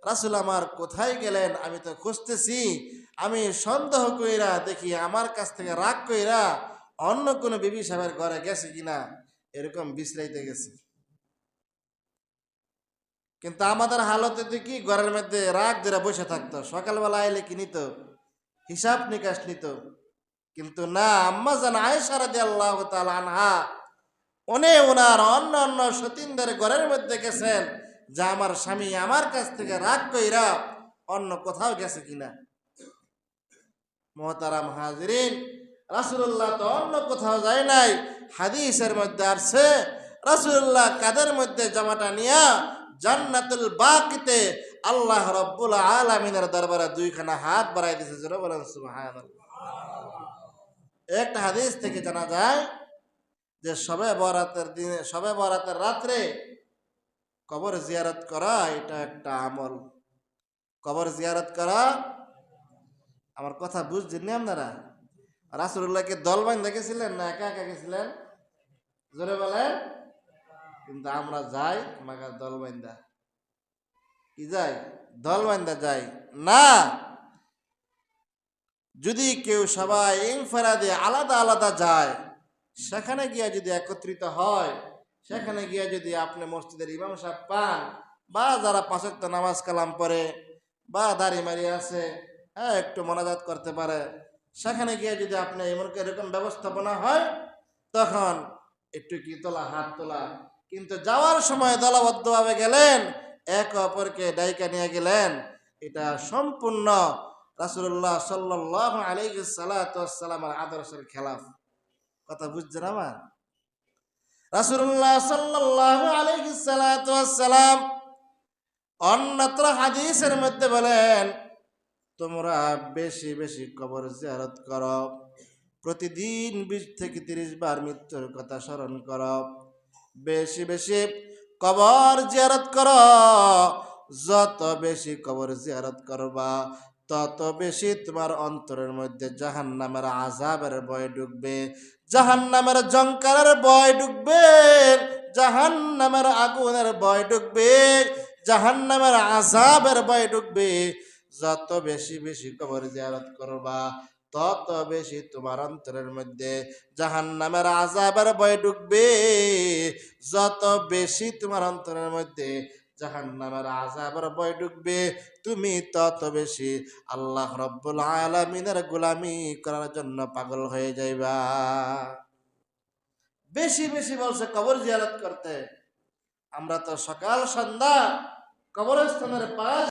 রাসূল আমার কোথায় গেলেন, আমি তো খুঁজতেছি। আমি সন্দেহ কইরা দেখি আমার কাছ থেকে রাগ কইরা অন্য কোনো বিবি সাহেবের ঘরে গেছে কিনা, এরকম বিশ্রাইতে গেছে। কিন্তু আমাদের হালতে দেখি ঘরের মধ্যে রাগ ধরে বসে থাকতো, সকালবেলা আইলে কি নিত, হিসাব নিকাশ নিত। কিন্তু না, আম্মা জান আয়েশা রাদিয়াল্লাহু তাআলা আনহা উনি ওনার অন্য অন্য সতীনদের ঘরের মধ্যে গেছেন যে আমার স্বামী আমার কাছ থেকে রাগ কইরা অন্য কোথাও গেছে কিনা। মুহতারাম হাজিরিন, রাসূলুল্লাহ তো অন্য কোথাও যায় নাই। হাদিসের মধ্যে আসছে রাসূলুল্লাহ কাদের মধ্যে জামাটা নিয়া জান্নাতুল বাকিতে আল্লাহ রাব্বুল আলামিনের দরবারে দুইখানা হাত বাড়াই দিয়েছে। জোরে বলেন সুবহানাল্লাহ। একটা হাদিস থেকে জানা যায় যে শবে বরাতের দিনে, শবে বরাতের রাত্রে কবর জিয়ারত করা এটা একটা আমল। কবর জিয়ারত করা, আমার কথা বুঝছেন না আপনারা? রাসূলুল্লাহকে দল বাঁধা গেছিলেন না একা একা গেছিলেন? জোরে বলেন। কিন্তু আমরা যাই মাগা দল বাঁধা, কি যাই? দল বাঁধা যাই না। যদি কেউ সবাই ইনফারাদে আলাদা আলাদা যায়, সেখানে গিয়া যদি একত্রিত হয়, সেখানে গিয়া যদি আপনি মসজিদের ইমাম সাহেব পান, বা যারা পাঁচ ওয়াক্ত নামাজ কালাম পড়ে বা দাড়ি মারি আছে, হ্যাঁ একটু মোনাজাত করতে পারে, সেখানে গিয়ে যদি আপনি এরকম ব্যবস্থাপনা হয়, তখন একটু কি তোলা, হাত তোলা। কিন্তু যাওয়ার সময় দলবদ্ধভাবে গেলেন, এক অপরকে ডাইকা নিয়ে গেলেন, এটা সম্পূর্ণ রাসূলুল্লাহ সাল্লাল্লাহু আলাইহি সাল্লামের আদর্শের খেলাফ। কথা বুঝছেন আমার? রাসূলুল্লাহ সাল্লাল্লাহু আলাইহি সাল্লাম অন্যত্র হাদিসের মধ্যে বলেন, তোমরা বেশি বেশি কবর জিয়ারত করো, প্রতিদিন 20 থেকে 30 বার মৃত্যুর কথা স্মরণ করো, বেশি বেশি কবর জিয়ারত করো। যত বেশি কবর জিয়ারত করবা, তত বেশি তোমার অন্তরের মধ্যে জাহান্নামের আযাবের ভয় ঢুকবে, জাহান্নামের জঙ্কারের ভয় ঢুকবে, জাহান্নামের আগুনের ভয় ঢুকবে, জাহান্নামের আযাবের ভয় ঢুকবে। যত বেশি বেশি কবর জিয়ারত করবা, তত বেশি তোমার অন্তরের মধ্যে জাহান্নামের আযাবের ভয় ঢুকবে। যত বেশি তোমার অন্তরের মধ্যে জাহান্নামের আযাবের ভয় ঢুকবে, তুমি তত বেশি আল্লাহ রাব্বুল আলামিনের গোলামি করার জন্য পাগল হয়ে যাইবা। বেশি বেশি বলছে কবর জিয়ারত করতে। আমরা তো সকাল সন্ধ্যা কবরস্থানের পাশ